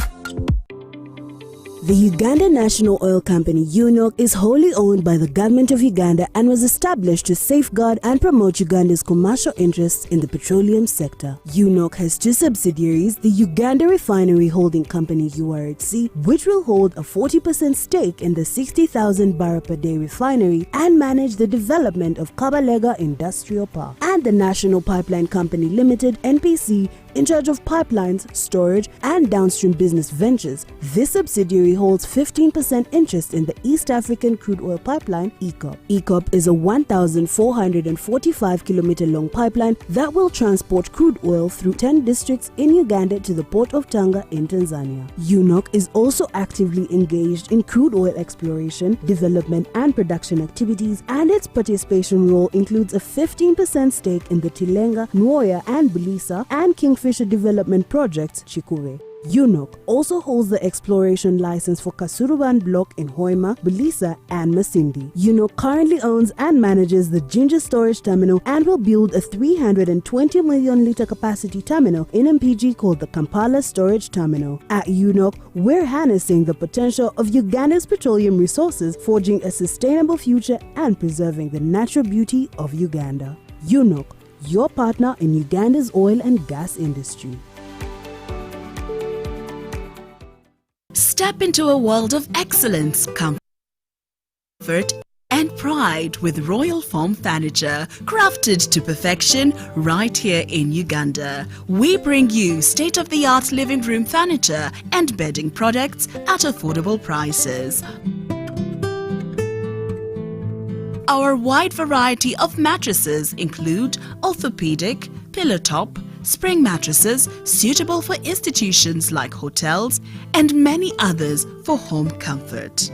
The Uganda National Oil Company, UNOC, is wholly owned by the government of Uganda and was established to safeguard and promote Uganda's commercial interests in the petroleum sector. UNOC has 2 subsidiaries, the Uganda Refinery Holding Company, URHC, which will hold a 40% stake in the 60,000 barrel per day refinery and manage the development of Kabalega Industrial Park, and the National Pipeline Company Limited, NPC, in charge of pipelines, storage, and downstream business ventures. This subsidiary holds 15% interest in the East African Crude Oil Pipeline, ECOP. ECOP is a 1,445-kilometer long pipeline that will transport crude oil through 10 districts in Uganda to the port of Tanga in Tanzania. UNOC is also actively engaged in crude oil exploration, development, and production activities, and its participation role includes a 15% stake in the Tilenga, Nwoya, and Bulisa, and Kingfisher Development Projects, Chikure. UNOC also holds the exploration license for Kasuruban Block in Hoima, Bulisa, and Masindi. UNOC currently owns and manages the Jinja Storage Terminal and will build a 320 million litre capacity terminal in MPG called the Kampala Storage Terminal. At UNOC, we're harnessing the potential of Uganda's petroleum resources, forging a sustainable future and preserving the natural beauty of Uganda. UNOC, your partner in Uganda's oil and gas industry. Step into a world of excellence, comfort, and pride with Royal Foam Furniture, crafted to perfection right here in Uganda. We bring you state-of-the-art living room furniture and bedding products at affordable prices. Our wide variety of mattresses include orthopedic, pillow top, spring mattresses suitable for institutions like hotels, and many others for home comfort.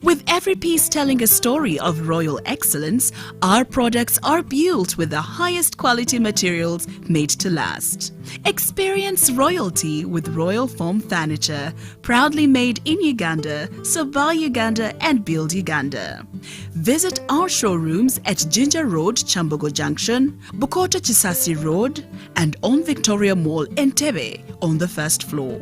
With every piece telling a story of royal excellence, our products are built with the highest quality materials made to last. Experience royalty with Royal Foam Furniture, proudly made in Uganda, so buy Uganda and build Uganda. Visit our showrooms at Jinja Road, Chambogo Junction, Bukota Chisasi Road, and on Victoria Mall, Entebbe, on the 1st floor.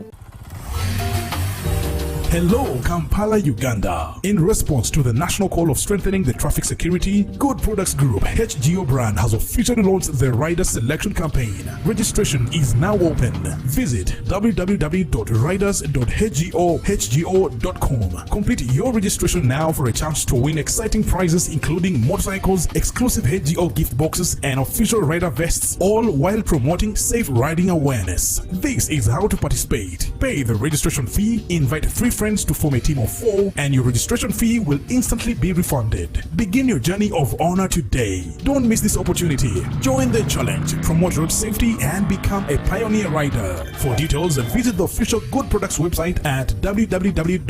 Hello, Kampala, Uganda. In response to the national call of strengthening the traffic security, Good Products Group HGO brand has officially launched the rider selection campaign. Registration is now open. Visit www.riders.hgo.com. Complete your registration now for a chance to win exciting prizes including motorcycles, exclusive HGO gift boxes, and official rider vests, all while promoting safe riding awareness. This is how to participate. Pay the registration fee, invite 3 friends to form a team of 4, and your registration fee will instantly be refunded. Begin your journey of honor today. Don't miss this opportunity. Join the challenge, promote road safety, and become a pioneer rider. For details, visit the official Good Products website at www.hgo.com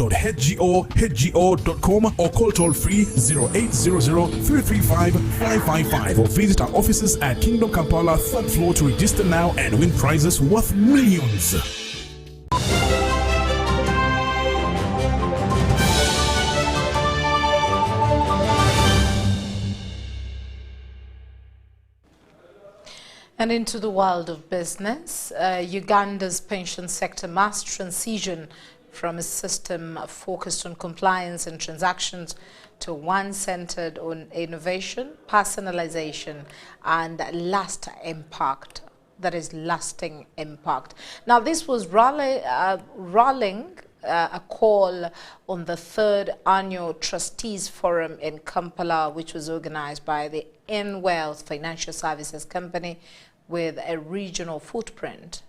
or call toll free 0800-335-555 or visit our offices at Kingdom Kampala 3rd floor to register now and win prizes worth millions. And into the world of business, Uganda's pension sector must transition from a system focused on compliance and transactions to one centered on innovation, personalization, and lasting impact. That is lasting impact. Now, this was a call on the 3rd Annual Trustees Forum in Kampala, which was organized by the N-Wealth Financial Services Company with a regional footprint.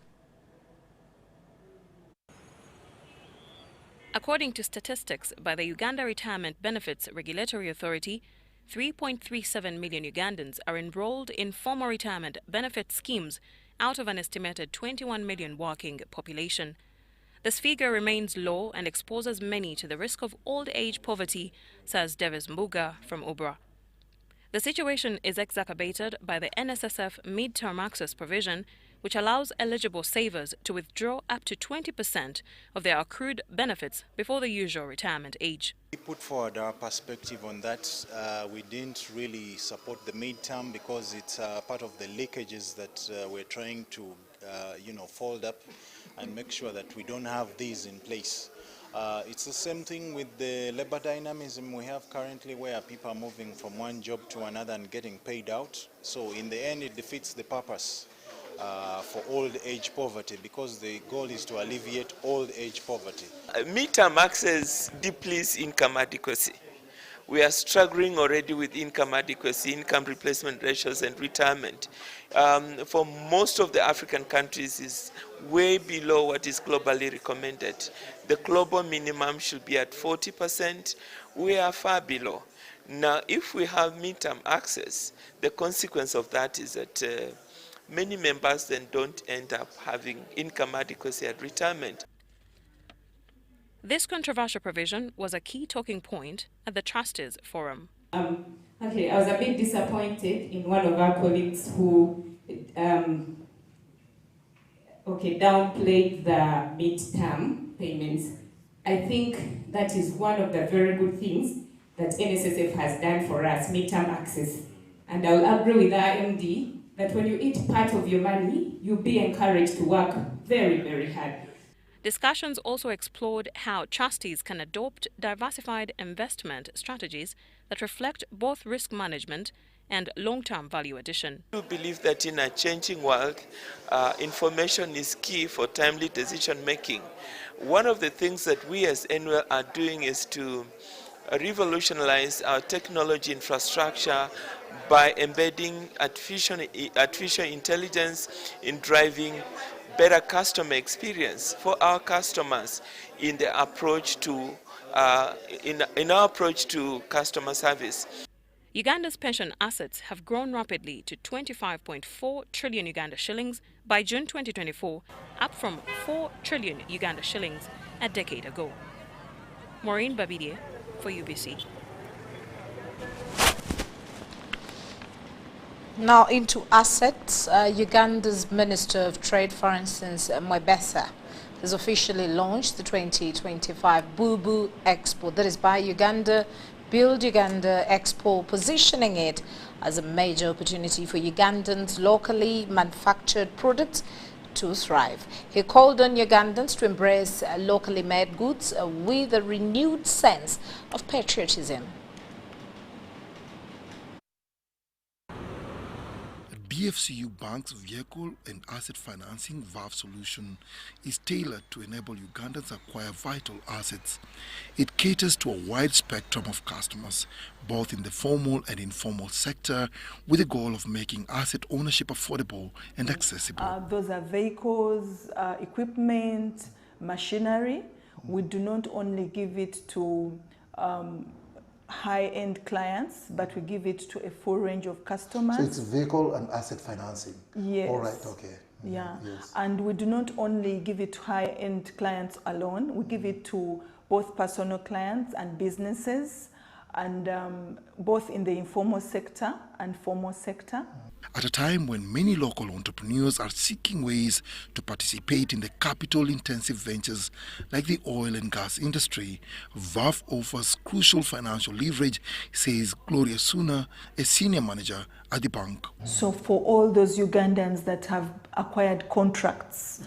According to statistics by the Uganda Retirement Benefits Regulatory Authority, 3.37 million Ugandans are enrolled in formal retirement benefit schemes out of an estimated 21 million working population. This figure remains low and exposes many to the risk of old age poverty, says Davis Mbuga from Ubra. The situation is exacerbated by the NSSF mid-term access provision, which allows eligible savers to withdraw up to 20% of their accrued benefits before the usual retirement age. We put forward our perspective on that. We didn't really support the mid-term because it's part of the leakages that we're trying to fold up and make sure that we don't have these in place. It's the same thing with the labor dynamism we have currently, where people are moving from one job to another and getting paid out. So in the end, it defeats the purpose for old age poverty, because the goal is to alleviate old age poverty. Mid-term access depletes income adequacy. We are struggling already with income adequacy, income replacement ratios, and retirement. For most of the African countries is way below what is globally recommended. The global minimum should be at 40%. We are far below. Now, if we have mid-term access, the consequence of that is that many members then don't end up having income adequacy at retirement. This controversial provision was a key talking point at the Trustees Forum. Okay, I was a bit disappointed in one of our colleagues who downplayed the mid-term payments. I think that is one of the very good things that NSSF has done for us, mid-term access. And I will agree with our MD that when you eat part of your money, you'll be encouraged to work very, very hard. Discussions also explored how trustees can adopt diversified investment strategies that reflect both risk management and long-term value addition. I believe that in a changing world, information is key for timely decision-making. One of the things that we as NWEL are doing is to revolutionize our technology infrastructure by embedding artificial intelligence in driving better customer experience for our customers in the approach to in our approach to customer service. Uganda's pension assets have grown rapidly to 25.4 trillion Uganda shillings by June 2024, up from 4 trillion Uganda shillings a decade ago. Maureen Babidie for UBC. Now into assets, Uganda's Minister of Trade, for instance, Mwebesa, has officially launched the 2025 Boo Expo. That is by Uganda, Build Uganda Expo, positioning it as a major opportunity for Ugandans' locally manufactured products to thrive. He called on Ugandans to embrace locally made goods with a renewed sense of patriotism. DFCU Bank's vehicle and asset financing VAF solution is tailored to enable Ugandans acquire vital assets. It caters to a wide spectrum of customers, both in the formal and informal sector, with the goal of making asset ownership affordable and accessible. Those are vehicles, equipment, machinery. We do not only give it to high-end clients, but we give it to a full range of customers. So it's vehicle and asset financing? Yes. All right, okay. Yeah, yes. And we do not only give it to high-end clients alone, we give it to both personal clients and businesses, and both in the informal sector and formal sector. At a time when many local entrepreneurs are seeking ways to participate in the capital-intensive ventures like the oil and gas industry, VAF offers crucial financial leverage, says Gloria Suna, a senior manager at the bank. So for all those Ugandans that have acquired contracts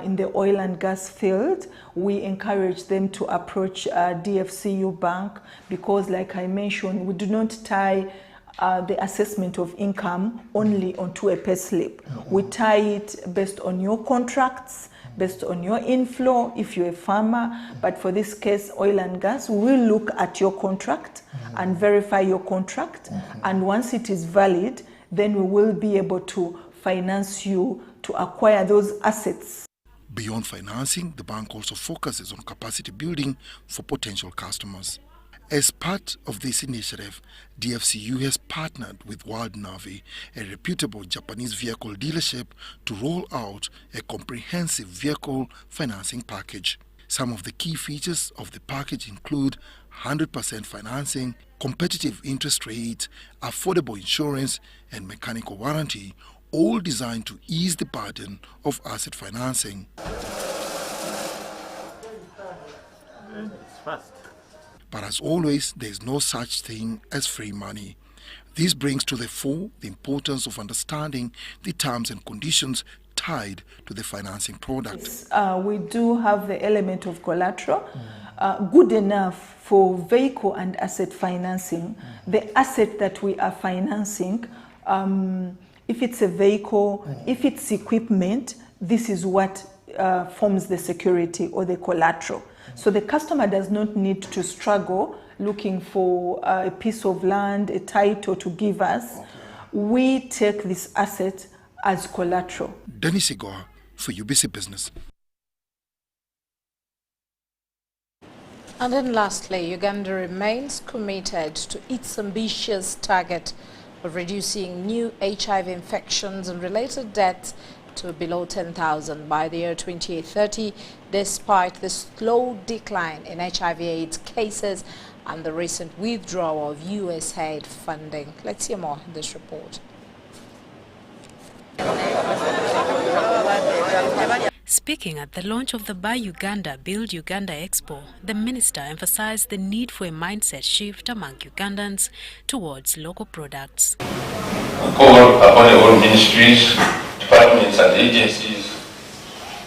in the oil and gas field, we encourage them to approach DFCU Bank because, like I mentioned, we do not tie the assessment of income only onto a pay slip. We tie it based on your contracts, based on your inflow if you're a farmer, but for this case, oil and gas, we will look at your contract and verify your contract, and once it is valid, then we will be able to finance you to acquire those assets. Beyond financing, the bank also focuses on capacity building for potential customers. As part of this initiative, DFCU has partnered with World Navy, a reputable Japanese vehicle dealership, to roll out a comprehensive vehicle financing package. Some of the key features of the package include 100% financing, competitive interest rates, affordable insurance, and mechanical warranty, all designed to ease the burden of asset financing. It's fast. But as always, there is no such thing as free money. This brings to the fore the importance of understanding the terms and conditions tied to the financing product. We do have the element of collateral, good enough for vehicle and asset financing. The asset that we are financing, if it's a vehicle, if it's equipment, this is what forms the security or the collateral. So the customer does not need to struggle looking for a piece of land, a title to give us. We take this asset as collateral. Dennis Igor for UBC Business. And then lastly, Uganda remains committed to its ambitious target of reducing new HIV infections and related deaths to below 10,000 by the year 2030, despite the slow decline in HIV/AIDS cases and the recent withdrawal of USAID funding. Let's hear more in this report. Speaking at the launch of the Buy Uganda, Build Uganda Expo, the minister emphasized the need for a mindset shift among Ugandans towards local products. We call upon all ministries, departments and agencies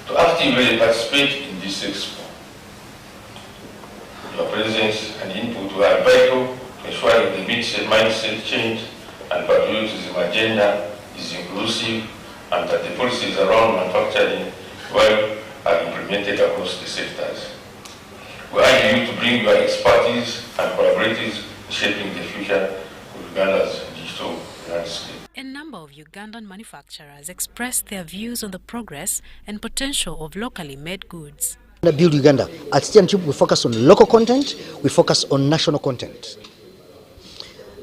to actively participate in this expo. Your presence and input were vital to ensuring the mindset change and patriotism agenda is inclusive and that the policies around manufacturing are implemented across the sectors. We urge you to bring your expertise and collaboratives in shaping the future of Uganda's digital landscape. A number of Ugandan manufacturers expressed their views on the progress and potential of locally made goods. Build Uganda. At STNTube, we focus on local content, we focus on national content.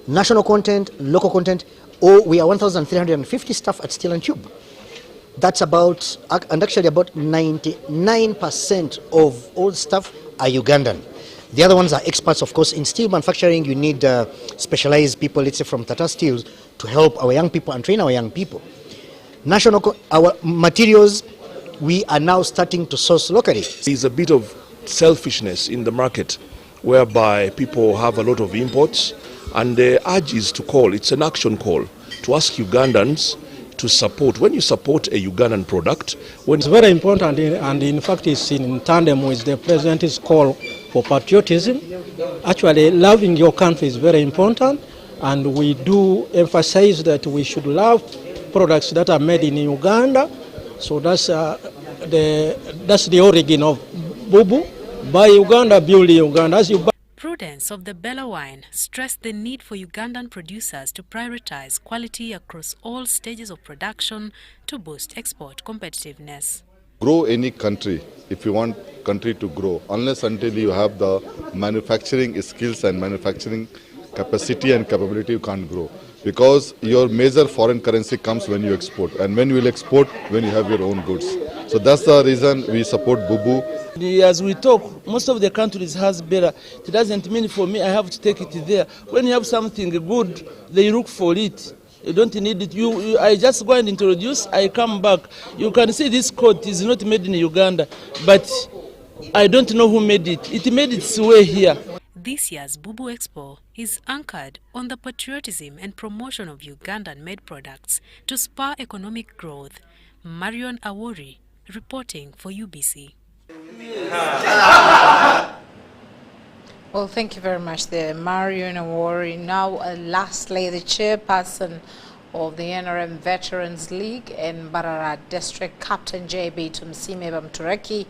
National content, local content, we are 1,350 staff at Steel and Tube. That's about, and actually about 99% of all staff are Ugandan. The other ones are experts, of course. In steel manufacturing, you need specialized people, let's say from Tata Steels, to help our young people and train our young people. Our materials, we are now starting to source locally. There's a bit of selfishness in the market whereby people have a lot of imports, and the urge is to call, it's an action call, to ask Ugandans to support. When you support a Ugandan product, it's very important, and in fact it's in tandem with the President's call for patriotism. Actually, loving your country is very important, and we do emphasize that we should love products that are made in Uganda. So that's the origin of Bubu. Buy Uganda, build Uganda. As you buy. Prudence of the Bella wine stressed the need for Ugandan producers to prioritize quality across all stages of production to boost export competitiveness. Grow any country if you want country to grow, unless until you have the manufacturing skills and manufacturing capacity and capability, you can't grow. Because your major foreign currency comes when you export, and when you will export when you have your own goods. So that's the reason we support Bubu. As we talk, most of the countries has better. It doesn't mean for me I have to take it there. When you have something good, they look for it. You don't need it. I just go and introduce, I come back. You can see this coat is not made in Uganda, but I don't know who made it. It made its way here. This year's Bubu Expo is anchored on the patriotism and promotion of Ugandan-made products to spur economic growth. Marion Awori reporting for UBC. Well, thank you very much there, Marion Awori. Now, lastly, the chairperson of the NRM Veterans League in Mbarara District, Captain J.B. Tumsime Bamtureki,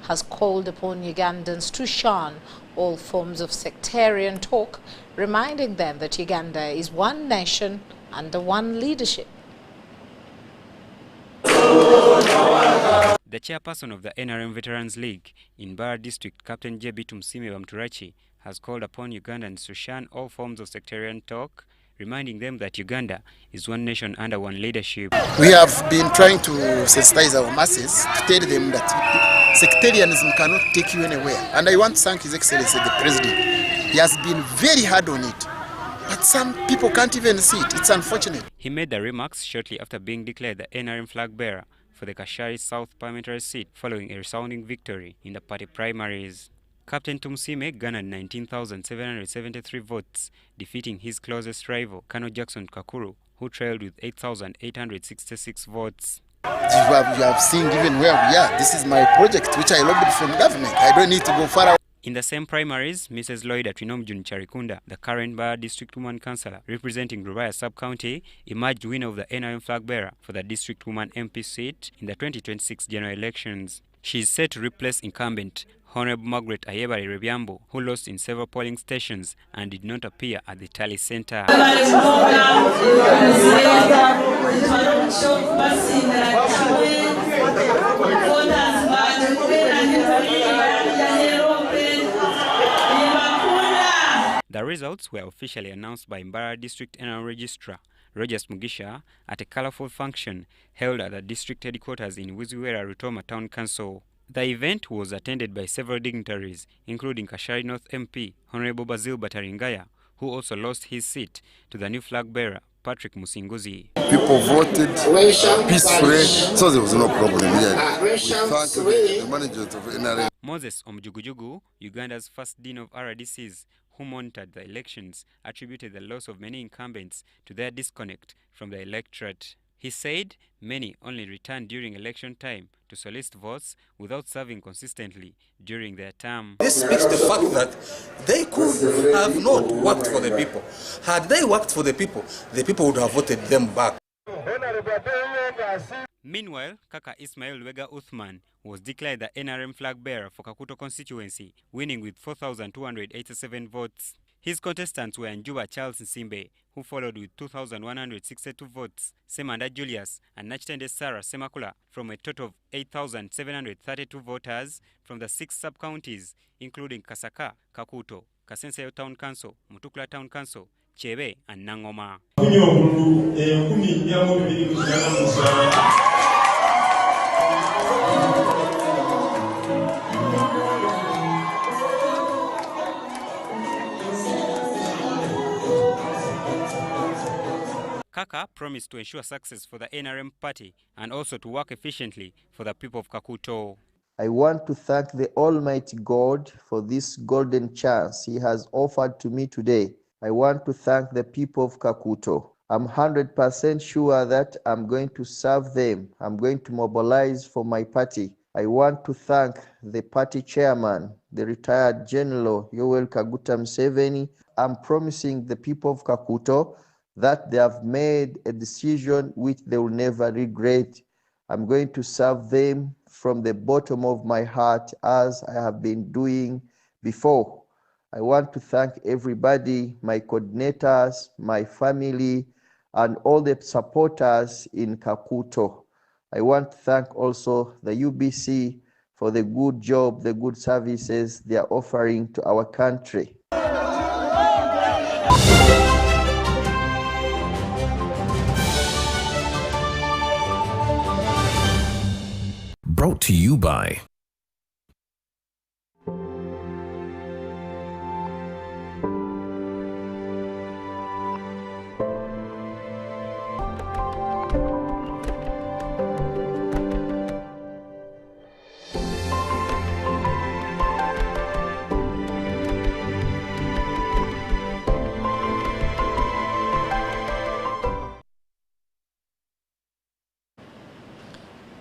has called upon Ugandans to shun all forms of sectarian talk, reminding them that Uganda is one nation under one leadership. The chairperson of the NRM Veterans League in Mbarara District, Captain J.B. Tumsime Bamtureki, has called upon Ugandans to shun all forms of sectarian talk, reminding them that Uganda is one nation under one leadership. We have been trying to sensitize our masses to tell them that sectarianism cannot take you anywhere. And I want to thank His Excellency the President. He has been very hard on it. But some people can't even see it. It's unfortunate. He made the remarks shortly after being declared the NRM flag bearer for the Kashari South parliamentary seat following a resounding victory in the party primaries. Captain Tumsime garnered 19,773 votes, defeating his closest rival, Colonel Jackson Kakuru, who trailed with 8,866 votes. You have seen even where we are. This is my project, which I lobbied from government. I don't need to go far away. In the same primaries, Mrs. Loida Trinomjun Charikunda, the current Mbarara District Woman Councillor representing Rubaya Sub-County, emerged winner of the NRM flag bearer for the District Woman MP seat in the 2026 general elections. She is set to replace incumbent Honorable Margaret Ayebare Rebyambo, who lost in several polling stations and did not appear at the tally center. The results were officially announced by Mbarara District NRM Registrar Rogers Mugisha at a colorful function held at the district headquarters in Wiziwera Rutoma Town Council. The event was attended by several dignitaries, including Kashari North MP Honorable Basil Bataringaya, who also lost his seat to the new flag bearer Patrick Musinguzi. People voted peacefully, so there was no problem here. We thank the management of NRM. Moses Omjugujugu, Uganda's first dean of RDCs, who monitored the elections, attributed the loss of many incumbents to their disconnect from the electorate. He said many only returned during election time to solicit votes without serving consistently during their term. This speaks the fact that they could have not worked for the people. Had they worked for the people would have voted them back. Meanwhile, Kaka Ismail Wega Uthman was declared the NRM flag bearer for Kakuto constituency, winning with 4,287 votes. His contestants were Njuba Charles Nsimbe, who followed with 2,162 votes, Semanda Julius and Nachitende Sarah Semakula from a total of 8,732 voters from the 6 sub-counties, including Kasaka, Kakuto, Kasenseyo Town Council, Mutukula Town Council, Chebe and Nangoma. Kaka promised to ensure success for the NRM party and also to work efficiently for the people of Kakuto. I want to thank the Almighty God for this golden chance He has offered to me today. I want to thank the people of Kakuto. I'm 100% sure that I'm going to serve them. I'm going to mobilize for my party. I want to thank the party chairman, the retired General Yoweri Kaguta Museveni. I'm promising the people of Kakuto that they have made a decision which they will never regret. I'm going to serve them from the bottom of my heart as I have been doing before. I want to thank everybody, my coordinators, my family, and all the supporters in Kakuto. I want to thank also the UBC for the good job, the good services they are offering to our country. Brought to you by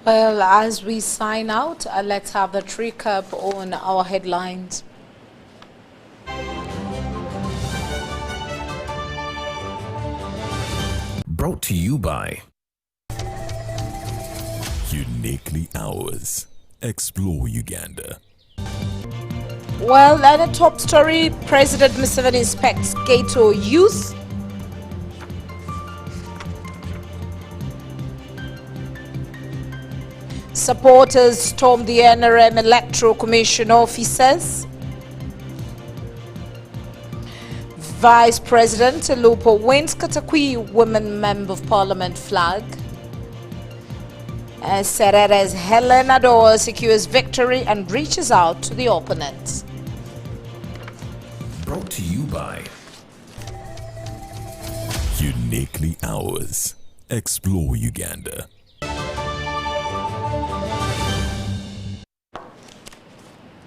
Well, as we sign out, let's have the recap on our headlines. Brought to you by Uniquely Ours. Explore Uganda. Well, and a top story, President Museveni inspects Gato youth. Supporters stormed the NRM Electoral Commission offices. Vice President Lupo wins Katakwi Women Member of Parliament flag. Serere's Helen Adora secures victory and reaches out to the opponents. Brought to you by Uniquely Ours. Explore Uganda.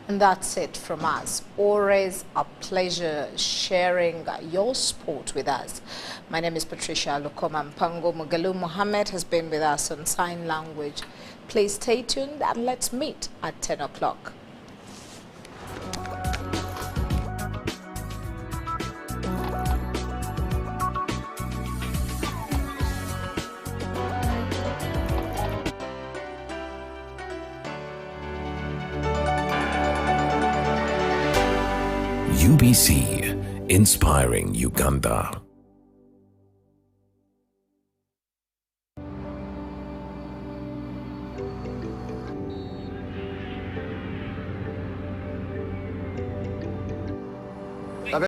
And that's it from us. Always a pleasure sharing your sport with us. My name is Patricia Lukoma. Mpango Mugalu Mohammed has been with us on sign language. Please stay tuned and let's meet at 10 o'clock. UBC, inspiring Uganda.